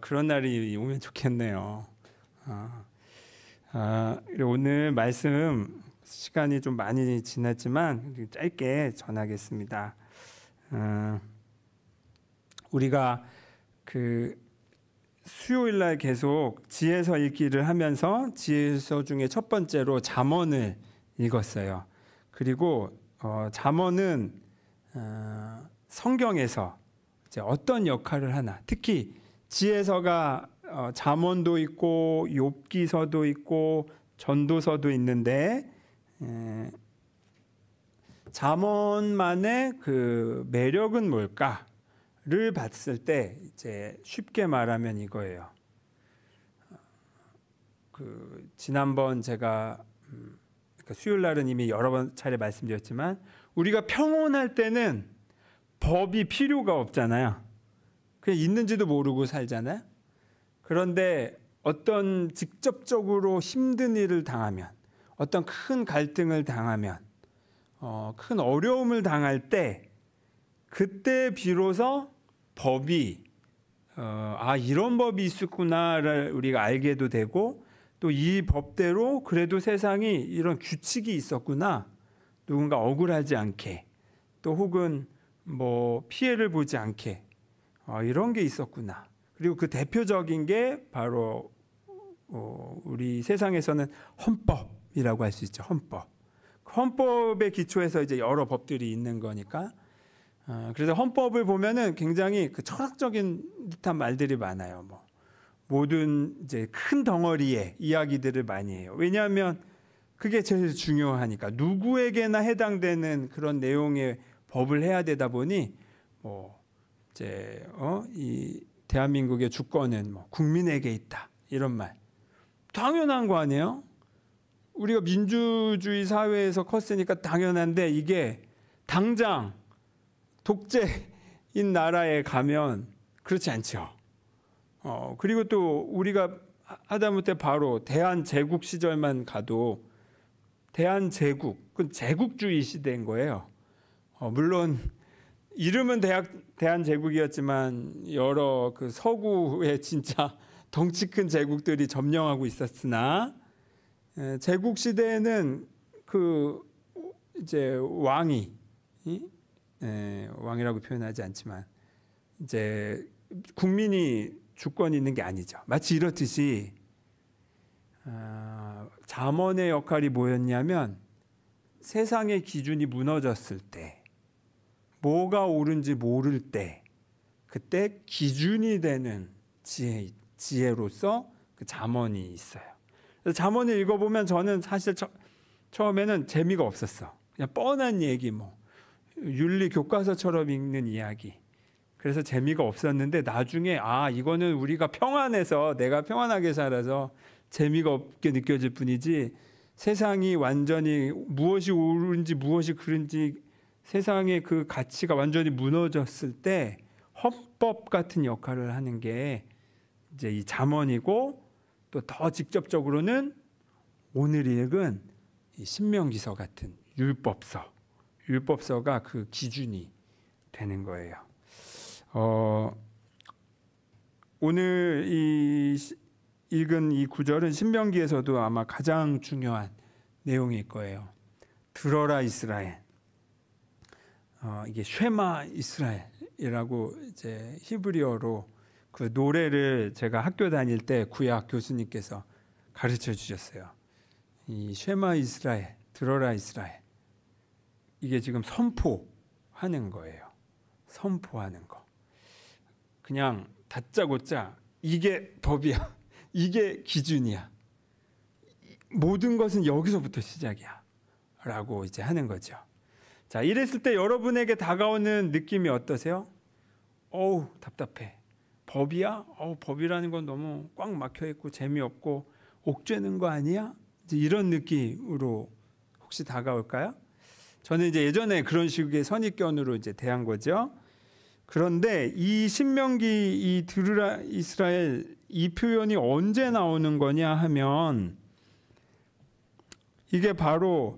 그런 날이 오면 좋겠네요. 오늘 말씀 시간이 좀 많이 지났지만 짧게 전하겠습니다. 우리가 수요일 날 계속 지혜서 읽기를 하면서 지혜서 중에 첫 번째로 잠언을 읽었어요. 그리고 잠언은 성경에서 이제 어떤 역할을 하나, 특히 지혜서가 잠언도 있고 욥기서도 있고 전도서도 있는데 잠언만의 그 매력은 뭘까를 봤을 때 이제 쉽게 말하면 이거예요. 지난번 제가 수요일 날은 이미 여러 차례 말씀드렸지만 우리가 평온할 때는 법이 필요가 없잖아요. 그냥 있는지도 모르고 살잖아요. 그런데 어떤 직접적으로 힘든 일을 당하면, 어떤 큰 갈등을 당하면, 큰 어려움을 당할 때, 그때 비로소 법이 이런 법이 있었구나를 우리가 알게도 되고, 또 이 법대로 그래도 세상이 이런 규칙이 있었구나, 누군가 억울하지 않게, 또 혹은 뭐 피해를 보지 않게 이런 게 있었구나. 그리고 그 대표적인 게 바로 우리 세상에서는 헌법이라고 할 수 있죠. 헌법의 기초에서 이제 여러 법들이 있는 거니까. 그래서 헌법을 보면은 굉장히 철학적인 듯한 말들이 많아요. 모든 이제 큰 덩어리의 이야기들을 많이 해요. 왜냐하면 그게 제일 중요하니까. 누구에게나 해당되는 그런 내용의 법을 해야 되다 보니 이 대한민국의 주권은 국민에게 있다, 이런 말 당연한 거 아니에요? 우리가 민주주의 사회에서 컸으니까 당연한데, 이게 당장 독재인 나라에 가면 그렇지 않죠. 그리고 또 우리가 하다못해 바로 대한제국 시절만 가도 대한제국, 그건 제국주의 시대인 거예요. 물론 이름은 대한제국이었지만 여러 서구의 진짜 덩치 큰 제국들이 점령하고 있었으나, 제국 시대에는 이제 왕이라고 표현하지 않지만 이제 국민이 주권이 있는 게 아니죠. 마치 이렇듯이 잠언의 역할이 뭐였냐면, 세상의 기준이 무너졌을 때, 뭐가 옳은지 모를 때, 그때 기준이 되는 지혜로서 그 잠언이 있어요. 그래서 잠언을 읽어보면 저는 사실 처음에는 재미가 없었어. 그냥 뻔한 얘기, 윤리 교과서처럼 읽는 이야기. 그래서 재미가 없었는데 나중에 이거는 우리가 평안해서, 내가 평안하게 살아서 재미가 없게 느껴질 뿐이지, 세상이 완전히 무엇이 옳은지 무엇이 그른지 세상의 그 가치가 완전히 무너졌을 때 헌법 같은 역할을 하는 게 이제 이 잠언이고, 또 더 직접적으로는 오늘 읽은 이 신명기서 같은 율법서가 그 기준이 되는 거예요. 오늘 읽은 이 구절은 신명기에서도 아마 가장 중요한 내용일 거예요. 들어라 이스라엘. 이게 쉐마 이스라엘이라고 이제 히브리어로 그 노래를 제가 학교 다닐 때 구약 교수님께서 가르쳐 주셨어요. 이 쉐마 이스라엘, 들어라 이스라엘. 이게 지금 선포하는 거예요. 선포하는 거. 그냥 다짜고짜 이게 법이야, 이게 기준이야, 모든 것은 여기서부터 시작이야 라고 이제 하는 거죠. 자, 이랬을 때 여러분에게 다가오는 느낌이 어떠세요? 답답해. 법이야? 법이라는 건 너무 꽉 막혀있고 재미없고 옥죄는 거 아니야? 이제 이런 느낌으로 혹시 다가올까요? 저는 이제 예전에 그런 식의 선입견으로 이제 대한 거죠. 그런데 이 신명기 이 들으라 이스라엘, 이 표현이 언제 나오는 거냐 하면, 이게 바로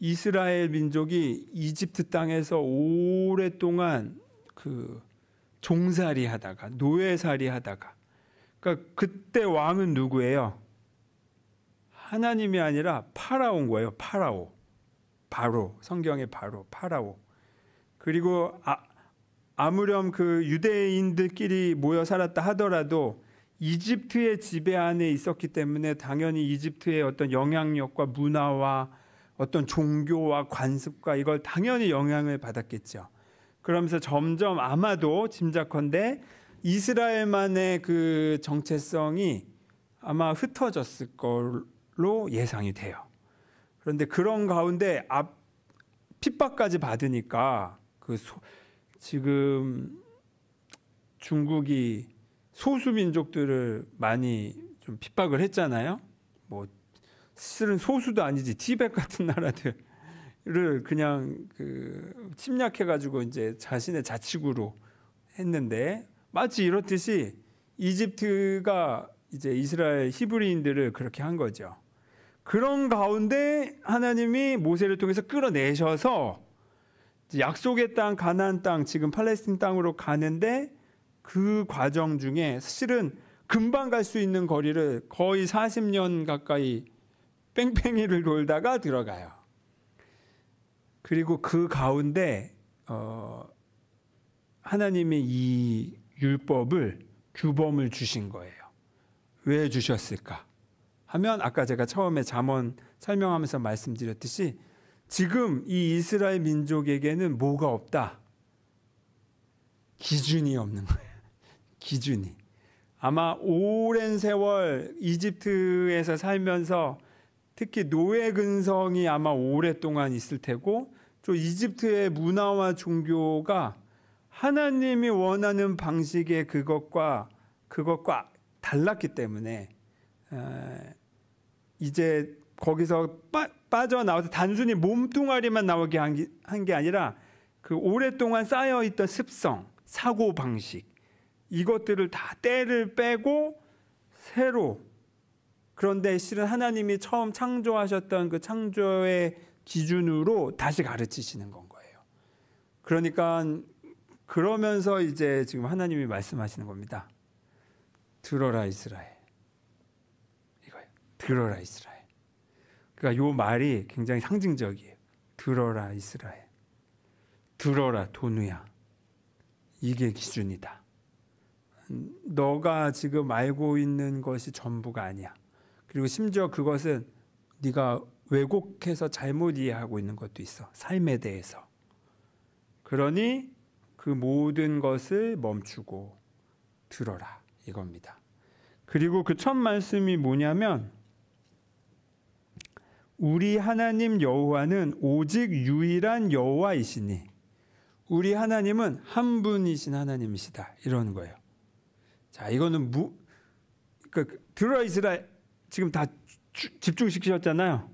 이스라엘 민족이 이집트 땅에서 오랫동안 종살이 하다가 노예살이 하다가 그러니까 그때 왕은 누구예요? 하나님이 아니라 파라오인 거예요. 파라오. 바로 성경의 바로 파라오. 그리고 아무렴 그 유대인들끼리 모여 살았다 하더라도 이집트의 지배 안에 있었기 때문에 당연히 이집트의 어떤 영향력과 문화와 어떤 종교와 관습과 이걸 당연히 영향을 받았겠죠. 그러면서 점점 아마도 짐작컨대 이스라엘만의 그 정체성이 아마 흩어졌을 걸로 예상이 돼요. 그런데 그런 가운데 핍박까지 받으니까 지금 중국이 소수 민족들을 많이 좀 핍박을 했잖아요. 뭐 실은 소수도 아니지 티베트 같은 나라들을 그냥 침략해가지고 이제 자신의 자치구로 했는데 마치 이렇듯이 이집트가 이제 이스라엘 히브리인들을 그렇게 한 거죠. 그런 가운데 하나님이 모세를 통해서 끌어내셔서 약속의 땅 가나안 땅 지금 팔레스틴 땅으로 가는데 그 과정 중에 사실은 금방 갈 수 있는 거리를 거의 40년 가까이 뺑뺑이를 돌다가 들어가요. 그리고 그 가운데 하나님이 이 율법을 규범을 주신 거예요. 왜 주셨을까 하면 아까 제가 처음에 잠언 설명하면서 말씀드렸듯이 지금 이 이스라엘 민족에게는 뭐가 없다? 기준이 없는 거예요. 기준이. 아마 오랜 세월 이집트에서 살면서 특히 노예 근성이 아마 오랫동안 있을 테고 또 이집트의 문화와 종교가 하나님이 원하는 방식의 그것과 달랐기 때문에 이제 거기서 빠져나와서 단순히 몸뚱아리만 나오게 한 게 아니라 그 오랫동안 쌓여있던 습성, 사고방식 이것들을 다 때를 빼고 새로 그런데 실은 하나님이 처음 창조하셨던 그 창조의 기준으로 다시 가르치시는 건 거예요. 그러니까 그러면서 이제 지금 하나님이 말씀하시는 겁니다. 들어라 이스라엘. 이거예요. 들어라 이스라엘. 그러니까 요 말이 굉장히 상징적이에요. 들어라 이스라엘. 들어라 도누야. 이게 기준이다. 너가 지금 알고 있는 것이 전부가 아니야. 그리고 심지어 그것은 네가 왜곡해서 잘못 이해하고 있는 것도 있어. 삶에 대해서. 그러니 그 모든 것을 멈추고 들어라 이겁니다. 그리고 그 첫 말씀이 뭐냐면 우리 하나님 여호와는 오직 유일한 여호와이시니 우리 하나님은 한 분이신 하나님이시다. 이러는 거예요. 자, 이거는 들어라 이스라엘 지금 다 집중시키셨잖아요.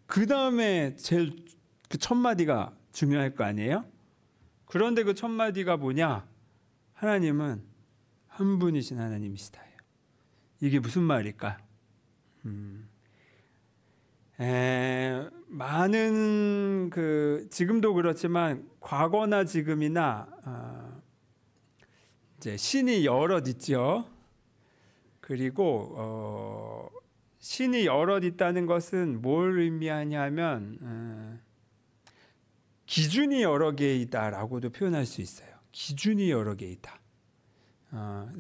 그 다음에 제일 그 첫 마디가 중요할 거 아니에요? 그런데 그 첫 마디가 뭐냐? 하나님은 한 분이신 하나님이시다. 이게 무슨 말일까? 많은 지금도 그렇지만 과거나 지금이나 이제 신이 여럿 있죠. 그리고 신이 여럿 있다는 것은 뭘 의미하냐면 기준이 여러 개이다라고도 표현할 수 있어요. 기준이 여러 개이다.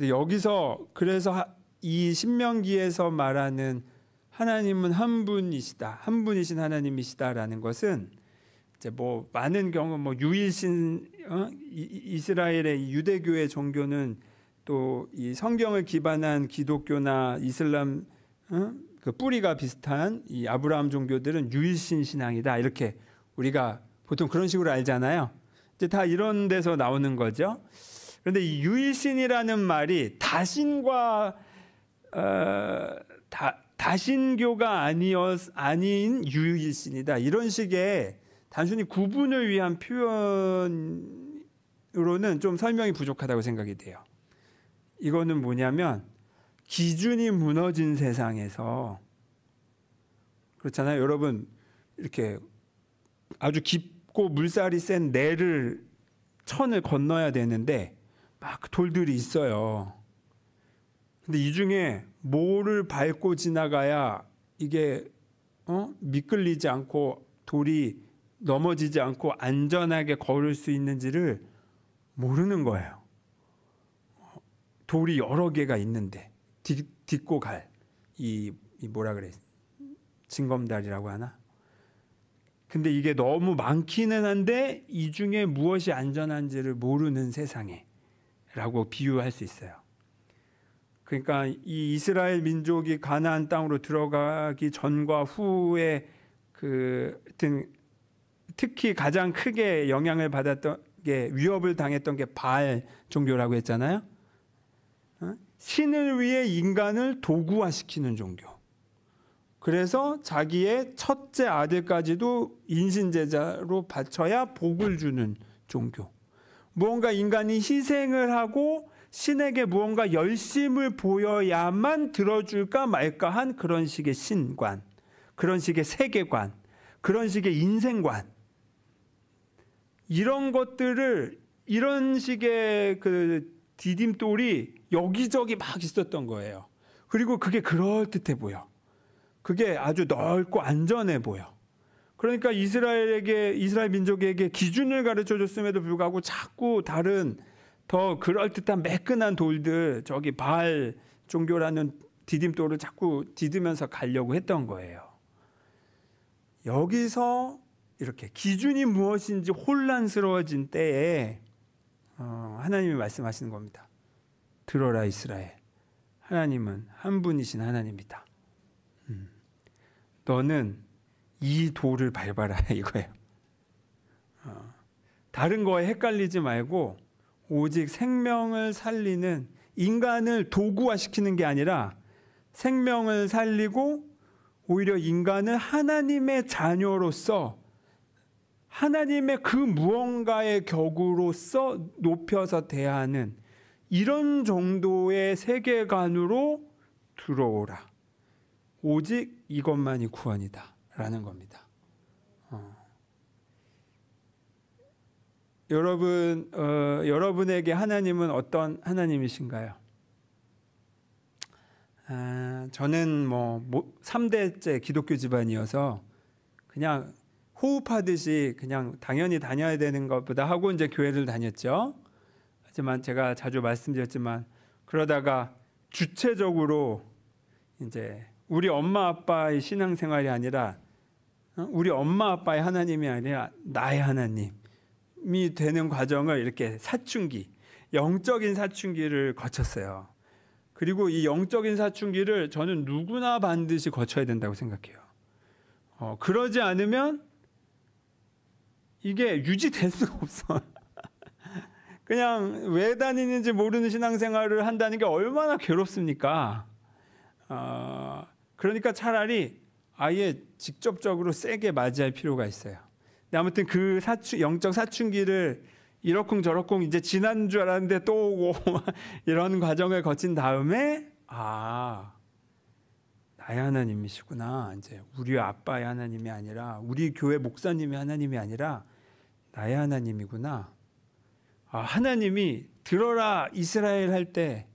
여기서 그래서 이 신명기에서 말하는 하나님은 한 분이시다, 한 분이신 하나님이시다라는 것은 이제 뭐 많은 경우 뭐 유일신 이스라엘의 유대교의 종교는 또 이 성경을 기반한 기독교나 이슬람 그 뿌리가 비슷한 이 아브라함 종교들은 유일신 신앙이다 이렇게 우리가 보통 그런 식으로 알잖아요. 이제 다 이런 데서 나오는 거죠. 그런데 이 유일신이라는 말이 다신과 다신교가 아닌 유일신이다 이런 식의 단순히 구분을 위한 표현으로는 좀 설명이 부족하다고 생각이 돼요. 이거는 뭐냐면 기준이 무너진 세상에서 그렇잖아요. 여러분 이렇게 아주 깊고 물살이 센 천을 건너야 되는데 막 돌들이 있어요. 근데 이 중에 뭐를 밟고 지나가야 이게 미끌리지 않고 돌이 넘어지지 않고 안전하게 걸을 수 있는지를 모르는 거예요. 돌이 여러 개가 있는데 딛고 갈 이 뭐라 그래, 징검다리라고 하나? 근데 이게 너무 많기는 한데 이 중에 무엇이 안전한지를 모르는 세상에 라고 비유할 수 있어요. 그러니까 이 이스라엘 민족이 가나안 땅으로 들어가기 전과 후에 특히 가장 크게 영향을 받았던 게, 위협을 당했던 게 바알 종교라고 했잖아요. 신을 위해 인간을 도구화시키는 종교. 그래서 자기의 첫째 아들까지도 인신제자로 바쳐야 복을 주는 종교. 무언가 인간이 희생을 하고 신에게 무언가 열심을 보여야만 들어줄까 말까 한 그런 식의 신관, 그런 식의 세계관, 그런 식의 인생관, 이런 것들을, 이런 식의 그 디딤돌이 여기저기 막 있었던 거예요. 그리고 그게 그럴듯해 보여. 그게 아주 넓고 안전해 보여. 그러니까 이스라엘 민족에게 기준을 가르쳐 줬음에도 불구하고 자꾸 다른 더 그럴듯한 매끈한 돌들, 저기 바알 종교라는 디딤돌을 자꾸 디디면서 가려고 했던 거예요. 여기서 이렇게 기준이 무엇인지 혼란스러워진 때에 하나님이 말씀하시는 겁니다. 들어라 이스라엘, 하나님은 한 분이신 하나님이다. 너는 이 돌을 밟아라 이거예요. 다른 거에 헷갈리지 말고 오직 생명을 살리는, 인간을 도구화시키는 게 아니라 생명을 살리고 오히려 인간을 하나님의 자녀로서, 하나님의 그 무언가의 격으로서 높여서 대하는 이런 정도의 세계관으로 들어오라. 오직 이것만이 구원이다 라는 겁니다. 여러분에게 하나님은 어떤 하나님이신가요? 저는 3대째 기독교 집안이어서 그냥 호흡하듯이 그냥 당연히 다녀야 되는 것보다 하고 이제 교회를 다녔죠. 하지만 제가 자주 말씀드렸지만 그러다가 주체적으로 이제 우리 엄마 아빠의 신앙생활이 아니라 우리 엄마 아빠의 하나님이 아니라 나의 하나님이 되는 과정을 이렇게 영적인 사춘기를 거쳤어요. 그리고 이 영적인 사춘기를 저는 누구나 반드시 거쳐야 된다고 생각해요. 그러지 않으면 이게 유지될 수가 없어. 그냥 왜 다니는지 모르는 신앙생활을 한다는 게 얼마나 괴롭습니까? 그러니까 차라리 아예 직접적으로 세게 맞이할 필요가 있어요. 근데 아무튼 그 영적 사춘기를 이러쿵저러쿵 이제 지난 줄 알았는데 또 오고 이런 과정을 거친 다음에 나의 하나님이시구나. 이제 우리 아빠의 하나님이 아니라, 우리 교회 목사님의 하나님이 아니라 나의 하나님이구나. 하나님이 들어라 이스라엘 할 때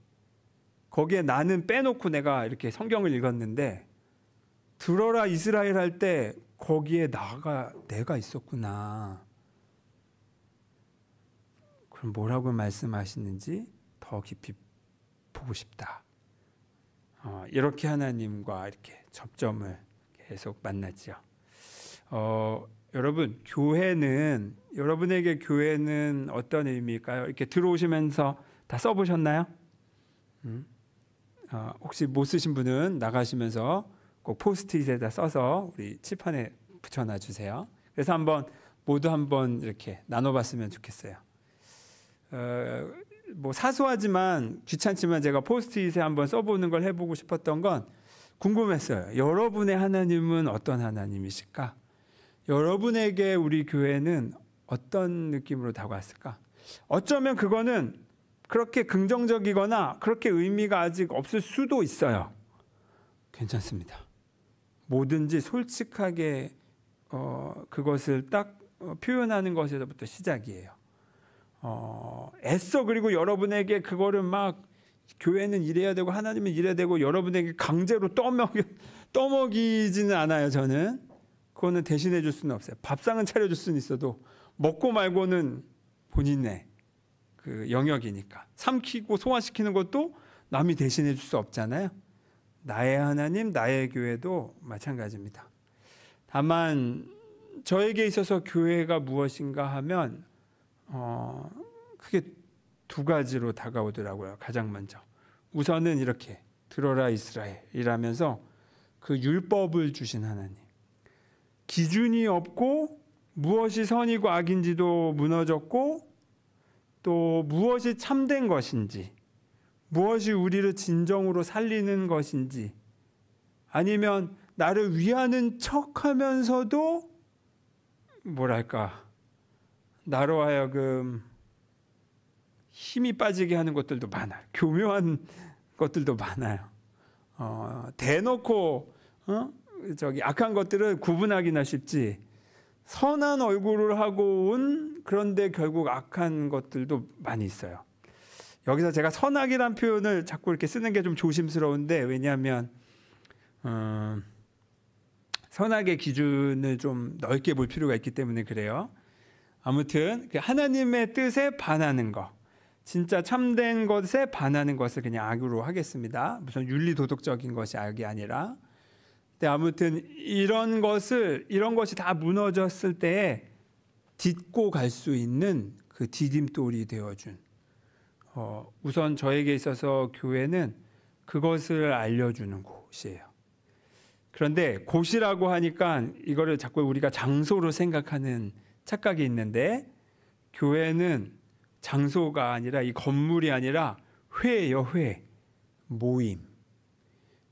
거기에 나는 빼놓고 내가 이렇게 성경을 읽었는데, 들어라 이스라엘 할 때 거기에 내가 있었구나. 그럼 뭐라고 말씀하시는지 더 깊이 보고 싶다. 이렇게 하나님과 이렇게 접점을 계속 만났죠. 여러분, 여러분에게 교회는 어떤 의미일까요? 이렇게 들어오시면서 다 써보셨나요? 혹시 못 쓰신 분은 나가시면서 꼭 포스트잇에다 써서 우리 칠판에 붙여놔 주세요. 그래서 모두 한번 이렇게 나눠봤으면 좋겠어요. 사소하지만 귀찮지만 제가 포스트잇에 한번 써보는 걸 해보고 싶었던 건 궁금했어요. 여러분의 하나님은 어떤 하나님이실까? 여러분에게 우리 교회는 어떤 느낌으로 다가왔을까? 어쩌면 그거는 그렇게 긍정적이거나 그렇게 의미가 아직 없을 수도 있어요. 괜찮습니다. 뭐든지 솔직하게 그것을 딱 표현하는 것에서부터 시작이에요. 애써 그리고 여러분에게 그거를 막 교회는 이래야 되고 하나님은 이래야 되고 여러분에게 강제로 떠먹이지는 않아요. 저는 그거는 대신해 줄 수는 없어요. 밥상은 차려줄 수는 있어도 먹고 말고는 본인의 그 영역이니까. 삼키고 소화시키는 것도 남이 대신해 줄 수 없잖아요. 나의 하나님, 나의 교회도 마찬가지입니다. 다만 저에게 있어서 교회가 무엇인가 하면 크게 두 가지로 다가오더라고요. 가장 먼저 우선은 이렇게 들어라 이스라엘이라면서 그 율법을 주신 하나님, 기준이 없고 무엇이 선이고 악인지도 무너졌고 또 무엇이 참된 것인지, 무엇이 우리를 진정으로 살리는 것인지, 아니면 나를 위하는 척하면서도 뭐랄까 나로 하여금 힘이 빠지게 하는 것들도 많아요. 교묘한 것들도 많아요. 대놓고 악한 것들을 구분하기나 쉽지, 선한 얼굴을 하고 온 그런데 결국 악한 것들도 많이 있어요. 여기서 제가 선악이란 표현을 자꾸 이렇게 쓰는 게 좀 조심스러운데, 왜냐하면 선악의 기준을 좀 넓게 볼 필요가 있기 때문에 그래요. 아무튼 하나님의 뜻에 반하는 것, 진짜 참된 것에 반하는 것을 그냥 악으로 하겠습니다. 무슨 윤리도덕적인 것이 악이 아니라. 근데 아무튼 이런 것이 다 무너졌을 때에 딛고 갈 수 있는 그 디딤돌이 되어준, 우선 저에게 있어서 교회는 그것을 알려주는 곳이에요. 그런데 곳이라고 하니까 이거를 자꾸 우리가 장소로 생각하는 착각이 있는데, 교회는 장소가 아니라, 이 건물이 아니라 회예요. 회, 모임.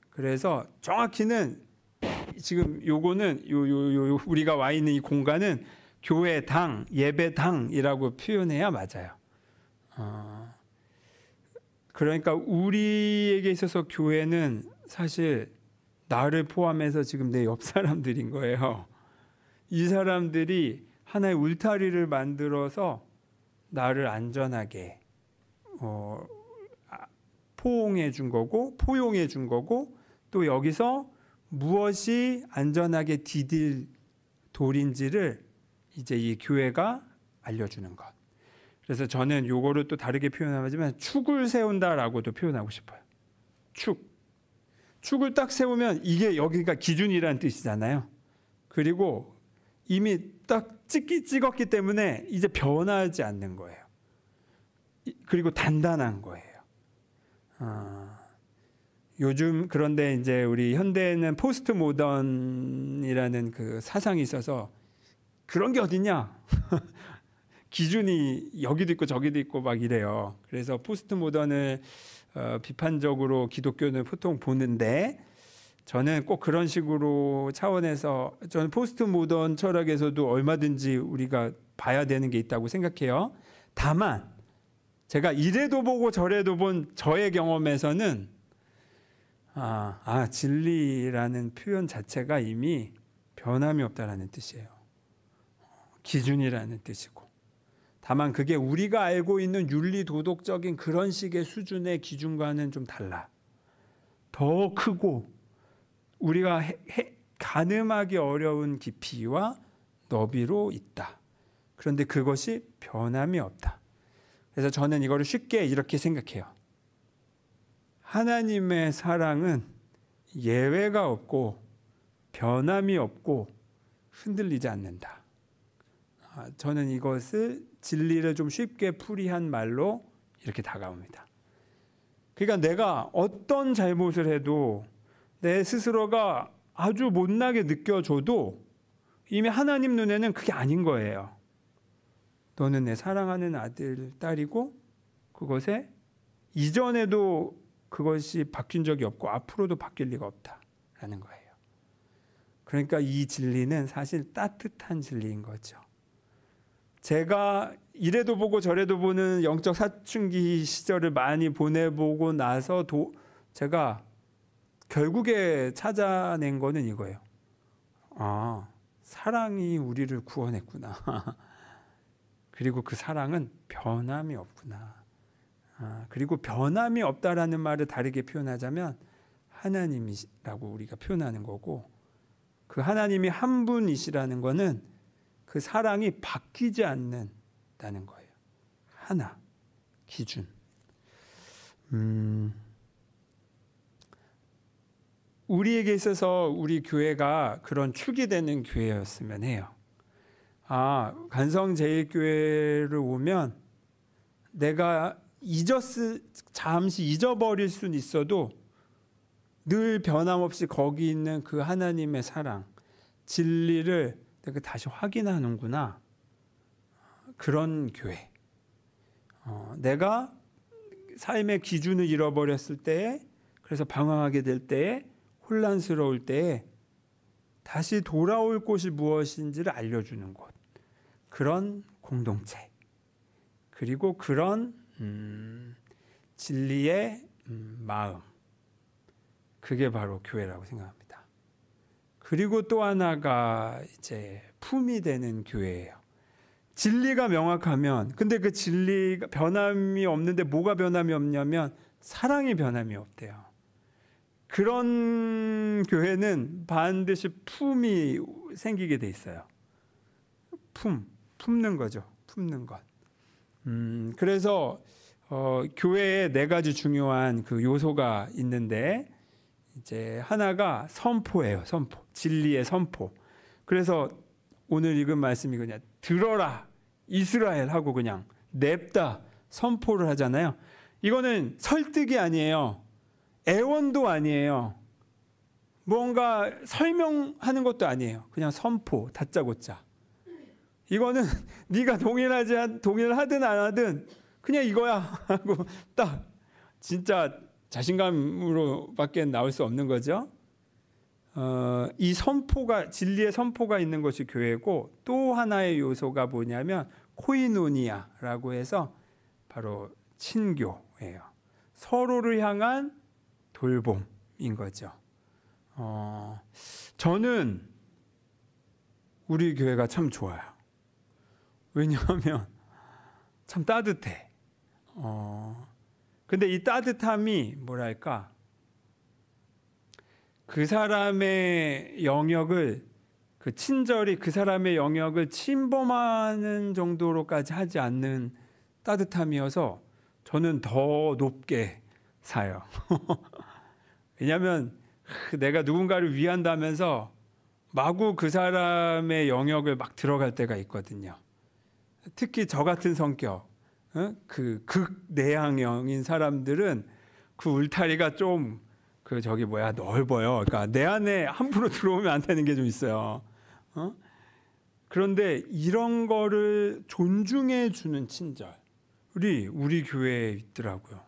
그래서 정확히는 지금 요거는 우리가 와 있는 이 공간은 교회당, 예배당이라고 표현해야 맞아요. 그러니까 우리에게 있어서 교회는 사실 나를 포함해서 지금 내 옆 사람들인 거예요. 이 사람들이 하나의 울타리를 만들어서 나를 안전하게 포옹해 준 거고, 포용해 준 거고, 또 여기서 무엇이 안전하게 디딜 돌인지를 이제 이 교회가 알려주는 것. 그래서 저는 요거를 또 다르게 표현하지만 축을 세운다라고도 표현하고 싶어요. 축을 딱 세우면 이게 여기가 기준이라는 뜻이잖아요. 그리고 이미 딱 찍었기 때문에 이제 변하지 않는 거예요. 그리고 단단한 거예요. 요즘 그런데 이제 우리 현대에는 포스트 모던이라는 그 사상이 있어서 그런 게 어딨냐? 기준이 여기도 있고 저기도 있고 막 이래요. 그래서 포스트 모던을 비판적으로 기독교는 보통 보는데, 저는 꼭 그런 식으로 차원에서 저는 포스트 모던 철학에서도 얼마든지 우리가 봐야 되는 게 있다고 생각해요. 다만 제가 이래도 보고 저래도 본 저의 경험에서는 진리라는 표현 자체가 이미 변함이 없다라는 뜻이에요. 기준이라는 뜻이고, 다만 그게 우리가 알고 있는 윤리 도덕적인 그런 식의 수준의 기준과는 좀 달라. 더 크고 우리가 가늠하기 어려운 깊이와 너비로 있다. 그런데 그것이 변함이 없다. 그래서 저는 이거를 쉽게 이렇게 생각해요. 하나님의 사랑은 예외가 없고 변함이 없고 흔들리지 않는다. 저는 이것을 진리를 좀 쉽게 풀이한 말로 이렇게 다가옵니다. 그러니까 내가 어떤 잘못을 해도 내 스스로가 아주 못나게 느껴져도 이미 하나님 눈에는 그게 아닌 거예요. 너는 내 사랑하는 아들, 딸이고 그것에 이전에도 그것이 바뀐 적이 없고 앞으로도 바뀔 리가 없다라는 거예요. 그러니까 이 진리는 사실 따뜻한 진리인 거죠. 제가 이래도 보고 저래도 보는 영적 사춘기 시절을 많이 보내보고 나서 제가 결국에 찾아낸 거는 이거예요. 사랑이 우리를 구원했구나. 그리고 그 사랑은 변함이 없구나. 그리고 변함이 없다라는 말을 다르게 표현하자면 하나님이라고 우리가 표현하는 거고, 그 하나님이 한 분이시라는 거는 그 사랑이 바뀌지 않는다는 거예요. 하나, 기준. 우리에게 있어서 우리 교회가 그런 축이 되는 교회였으면 해요. 간성제일교회를 오면 내가 잠시 잊어버릴 수는 있어도 늘 변함없이 거기 있는 그 하나님의 사랑, 진리를 내가 다시 확인하는구나. 그런 교회. 내가 삶의 기준을 잃어버렸을 때에, 그래서 방황하게 될 때에, 혼란스러울 때에 다시 돌아올 곳이 무엇인지를 알려주는 곳. 그런 공동체. 그리고 그런 진리의 마음. 그게 바로 교회라고 생각합니다. 그리고 또 하나가 이제 품이 되는 교회예요. 진리가 명확하면, 근데 그 진리가 변함이 없는데 뭐가 변함이 없냐면 사랑이 변함이 없대요. 그런 교회는 반드시 품이 생기게 돼 있어요. 품는 거죠. 품는 것. 그래서 교회에 4가지 중요한 그 요소가 있는데, 이제 하나가 선포예요. 선포. 진리의 선포. 그래서 오늘 읽은 말씀이 그냥 들어라 이스라엘 하고 그냥 냅다 선포를 하잖아요. 이거는 설득이 아니에요. 애원도 아니에요. 뭔가 설명하는 것도 아니에요. 그냥 선포, 다짜고짜. 이거는 네가 동의를 하든 안 하든 그냥 이거야 하고 딱 진짜 자신감으로밖에 나올 수 없는 거죠. 이 선포가, 진리의 선포가 있는 것이 교회고, 또 하나의 요소가 뭐냐면 코이노니아라고 해서 바로 친교예요. 서로를 향한 돌봄인 거죠. 저는 우리 교회가 참 좋아요. 왜냐하면 참 따뜻해. 근데 이 따뜻함이 뭐랄까, 그 사람의 영역을, 그 친절이 그 사람의 영역을 침범하는 정도로까지 하지 않는 따뜻함이어서 저는 더 높게 사요. 왜냐하면 내가 누군가를 위한다면서 마구 그 사람의 영역을 막 들어갈 때가 있거든요. 특히 저 같은 성격, 그 극내향형인 사람들은 그 울타리가 좀 넓어요. 그러니까 내 안에 함부로 들어오면 안 되는 게 좀 있어요. 그런데 이런 거를 존중해 주는 친절, 우리 교회에 있더라고요.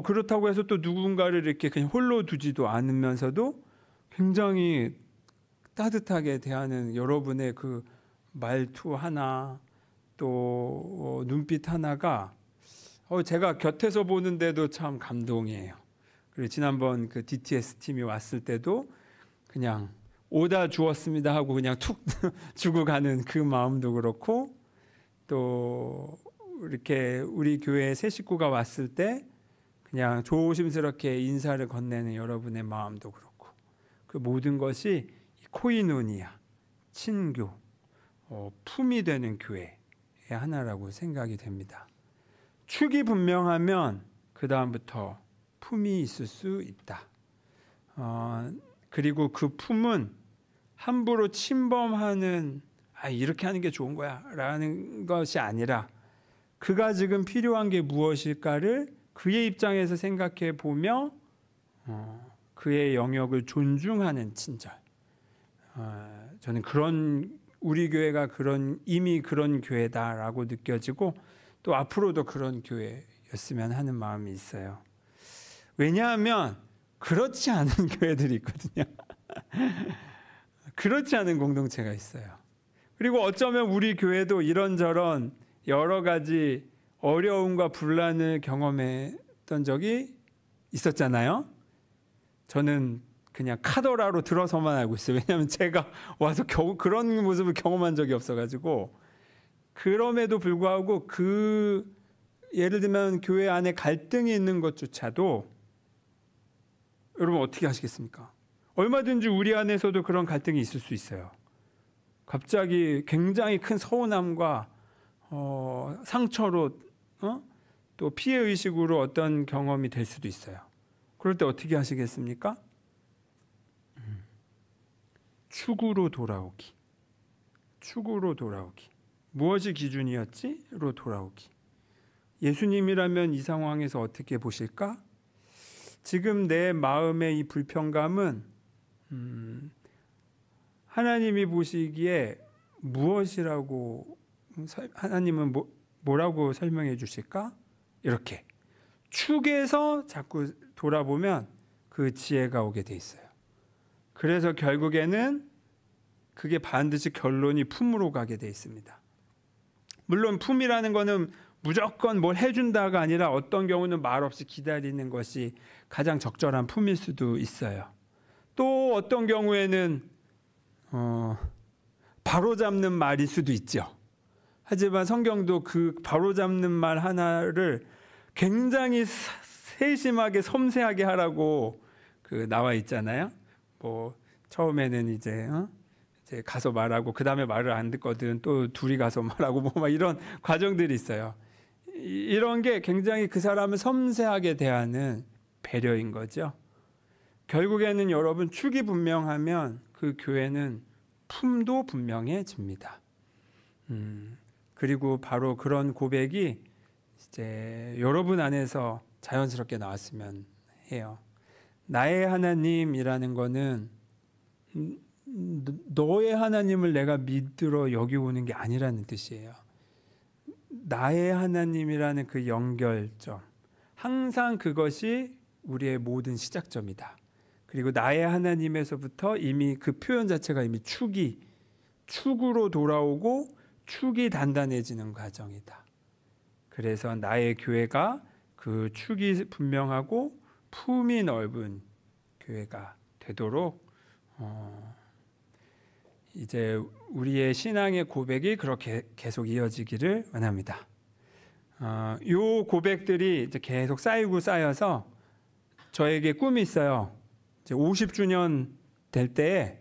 그렇다고 해서 또 누군가를 이렇게 그냥 홀로 두지도 않으면서도 굉장히 따뜻하게 대하는 여러분의 그 말투 하나, 또 눈빛 하나가 제가 곁에서 보는데도 참 감동이에요. 그리고 지난번 그 DTS 팀이 왔을 때도 그냥 오다 주었습니다 하고 그냥 툭 주고 가는 그 마음도 그렇고, 또 이렇게 우리 교회 새 식구가 왔을 때 그냥 조심스럽게 인사를 건네는 여러분의 마음도 그렇고, 그 모든 것이 코이노니아, 친교, 품이 되는 교회의 하나라고 생각이 됩니다. 축이 분명하면 그 다음부터 품이 있을 수 있다. 그리고 그 품은 함부로 침범하는, 이렇게 하는 게 좋은 거야 라는 것이 아니라, 그가 지금 필요한 게 무엇일까를 그의 입장에서 생각해 보며 그의 영역을 존중하는 친절. 저는 우리 교회가 이미 그런 교회다라고 느껴지고, 또 앞으로도 그런 교회였으면 하는 마음이 있어요. 왜냐하면 그렇지 않은 교회들이 있거든요. 그렇지 않은 공동체가 있어요. 그리고 어쩌면 우리 교회도 이런저런 여러 가지 어려움과 분란을 경험했던 적이 있었잖아요. 저는 그냥 카더라로 들어서만 알고 있어요. 왜냐하면 제가 와서 그런 모습을 경험한 적이 없어가지고. 그럼에도 불구하고 예를 들면 교회 안에 갈등이 있는 것조차도 여러분 어떻게 하시겠습니까? 얼마든지 우리 안에서도 그런 갈등이 있을 수 있어요. 갑자기 굉장히 큰 서운함과 상처로 또 피해의식으로 어떤 경험이 될 수도 있어요. 그럴 때 어떻게 하시겠습니까? 축으로 돌아오기. 축으로 돌아오기. 무엇이 기준이었지?로 돌아오기. 예수님이라면 이 상황에서 어떻게 보실까? 지금 내 마음의 이 불평감은 하나님이 보시기에 무엇이라고 하나님은 뭐라고 설명해 주실까? 이렇게 축에서 자꾸 돌아보면 그 지혜가 오게 돼 있어요. 그래서 결국에는 그게 반드시 결론이 품으로 가게 돼 있습니다. 물론 품이라는 거는 무조건 뭘 해준다가 아니라 어떤 경우는 말없이 기다리는 것이 가장 적절한 품일 수도 있어요. 또 어떤 경우에는 바로잡는 말일 수도 있죠. 하지만 성경도 그 바로잡는 말 하나를 굉장히 세심하게 섬세하게 하라고 나와 있잖아요. 뭐 처음에는 이제 가서 말하고 그 다음에 말을 안 듣거든 또 둘이 가서 말하고 뭐 막 이런 과정들이 있어요. 이런 게 굉장히 그 사람을 섬세하게 대하는 배려인 거죠. 결국에는 여러분 축이 분명하면 그 교회는 품도 분명해집니다. 그리고 바로 그런 고백이 이제 여러분 안에서 자연스럽게 나왔으면 해요. 나의 하나님이라는 거는 너의 하나님을 내가 믿으러 여기 오는 게 아니라는 뜻이에요. 나의 하나님이라는 그 연결점, 항상 그것이 우리의 모든 시작점이다. 그리고 나의 하나님에서부터 이미 그 표현 자체가 이미 축으로 돌아오고 축이 단단해지는 과정이다. 그래서 나의 교회가 그 축이 분명하고 품이 넓은 교회가 되도록 이제 우리의 신앙의 고백이 그렇게 계속 이어지기를 원합니다. 요 고백들이 이제 계속 쌓이고 쌓여서 저에게 꿈이 있어요. 이제 50주년 될 때에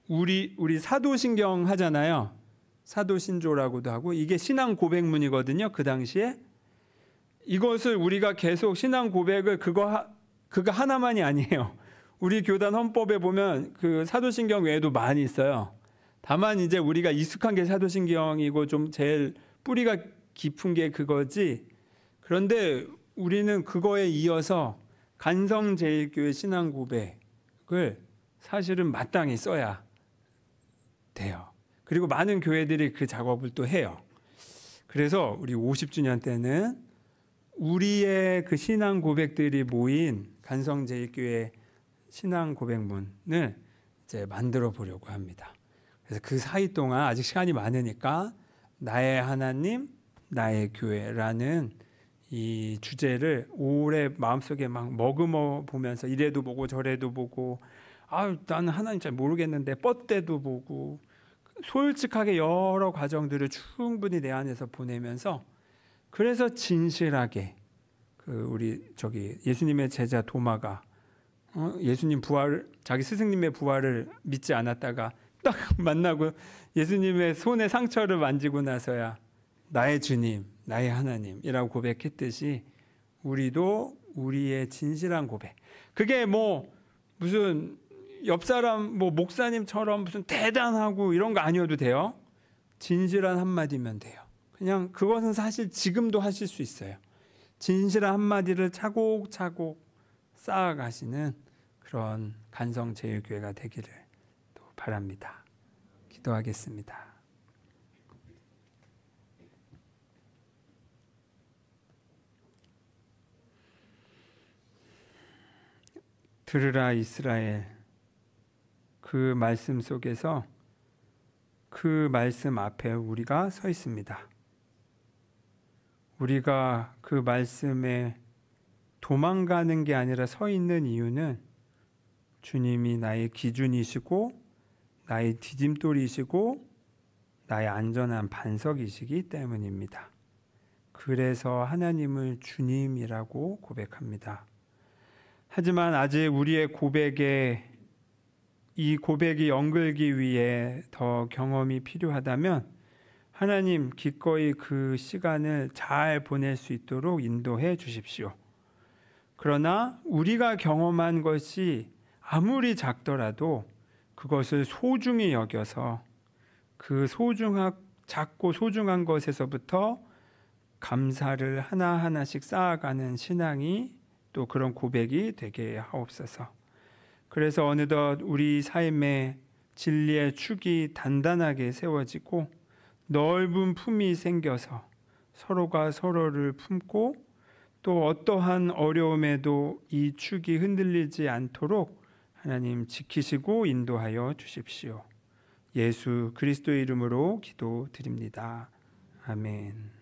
우리 사도신경 하잖아요. 사도신조라고도 하고 이게 신앙 고백문이거든요. 그 당시에 이것을 우리가 계속 신앙 고백을 그거 하나만이 아니에요. 우리 교단 헌법에 보면 그 사도신경 외에도 많이 있어요. 다만 이제 우리가 익숙한 게 사도신경이고 좀 제일 뿌리가 깊은 게 그거지. 그런데 우리는 그거에 이어서 간성제일교회 신앙 고백을 사실은 마땅히 써야 돼요. 그리고 많은 교회들이 그 작업을 또 해요. 그래서 우리 50주년 때는 우리의 그 신앙 고백들이 모인 간성제일교회 신앙 고백문을 이제 만들어 보려고 합니다. 그래서 그 사이 동안 아직 시간이 많으니까 나의 하나님, 나의 교회라는 이 주제를 오래 마음속에 막 머금어 보면서 이래도 보고 저래도 보고 나는 하나님 잘 모르겠는데 뻗대도 보고 솔직하게 여러 과정들을 충분히 내 안에서 보내면서 그래서 진실하게 우리 예수님의 제자 도마가 예수님 부활 자기 스승님의 부활을 믿지 않았다가 딱 만나고 예수님의 손에 상처를 만지고 나서야 나의 주님, 나의 하나님이라고 고백했듯이 우리도 우리의 진실한 고백. 그게 뭐 무슨 옆 사람 목사님처럼 무슨 대단하고 이런 거 아니어도 돼요. 진실한 한마디면 돼요. 그냥 그것은 사실 지금도 하실 수 있어요. 진실한 한마디를 차곡차곡 쌓아가시는 그런 간성제일교회가 되기를 또 바랍니다. 기도하겠습니다. 들으라 이스라엘, 그 말씀 속에서 그 말씀 앞에 우리가 서 있습니다. 우리가 그 말씀에 도망가는 게 아니라 서 있는 이유는 주님이 나의 기준이시고 나의 디딤돌이시고 나의 안전한 반석이시기 때문입니다. 그래서 하나님을 주님이라고 고백합니다. 하지만 아직 우리의 이 고백이 연결기 위해 더 경험이 필요하다면 하나님 기꺼이 그 시간을 잘 보낼 수 있도록 인도해 주십시오. 그러나 우리가 경험한 것이 아무리 작더라도 그것을 소중히 여겨서 그 작고 소중한 것에서부터 감사를 하나하나씩 쌓아가는 신앙이 또 그런 고백이 되게 하옵소서. 그래서 어느덧 우리 삶에 진리의 축이 단단하게 세워지고 넓은 품이 생겨서 서로가 서로를 품고 또 어떠한 어려움에도 이 축이 흔들리지 않도록 하나님 지키시고 인도하여 주십시오. 예수 그리스도의 이름으로 기도드립니다. 아멘.